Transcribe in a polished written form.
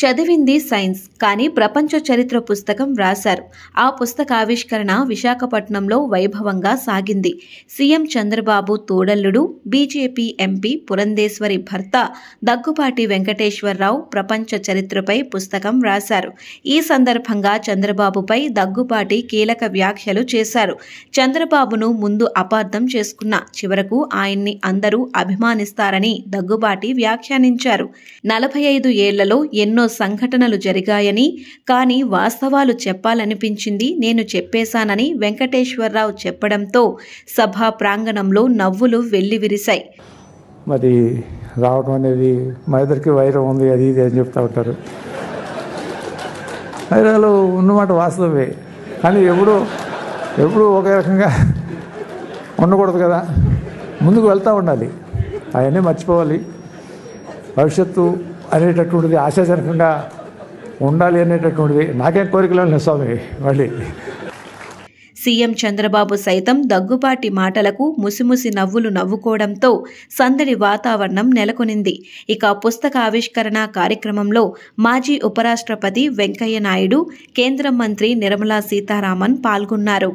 చదివింది సైన్స్ కానీ ప్రపంచ చరిత్ర పుస్తకం రాశారు. ఆ పుస్తకావిష్కరణ విశాఖపట్నంలో వైభవంగా సాగింది. సీఎం చంద్రబాబు తోడల్లుడు, బీజేపీ ఎంపీ పురంధేశ్వరి భర్త దగ్గుపాటి వెంకటేశ్వరరావు ప్రపంచ చరిత్రపై పుస్తకం రాశారు. ఈ సందర్భంగా చంద్రబాబుపై దగ్గుపాటి కీలక వ్యాఖ్యలు చేశారు. చంద్రబాబును ముందు అపార్థం చేసుకున్న, చివరకు ఆయన్ని అందరూ అభిమానిస్తారని దగ్గుబాటి వ్యాఖ్యానించారు. 45 ఏళ్లలో ఎన్నో సంఘటనలు జరిగాయని, కానీ వాస్తవాలు చెప్పాలనిపించింది నేను చెప్పేశానని వెంకటేశ్వరరావు చెప్పడంతో సభా ప్రాంగణంలో నవ్వులు వెల్లివిరిశాయి. మరి రావడం అనేది మా ఇద్దరికి వైరం ఉంది, అది ఇది అని చెప్తూ ఉంటారు. వైరాలు ఉన్నమాట వాస్తవమే, కానీ ఎప్పుడు ఒకే రకంగా ఉండకూడదు కదా, ముందుకు వెళ్తూ ఉండాలి, అవన్నీ మర్చిపోవాలి. భవిష్యత్తు అనేటటువంటిది ఆశాజనకంగా ఉండాలి అనేటటువంటిది నాకేం కోరికలు లేదు స్వామి. మళ్ళీ సీఎం చంద్రబాబు సైతం దగ్గుపాటి మాటలకు ముసిముసి నవ్వులు నవ్వుకోవడంతో సందడి వాతావరణం నెలకొనింది. ఇక పుస్తకావిష్కరణ కార్యక్రమంలో మాజీ ఉపరాష్ట్రపతి వెంకయ్య నాయుడు, కేంద్ర మంత్రి నిర్మలా సీతారామన్ పాల్గొన్నారు.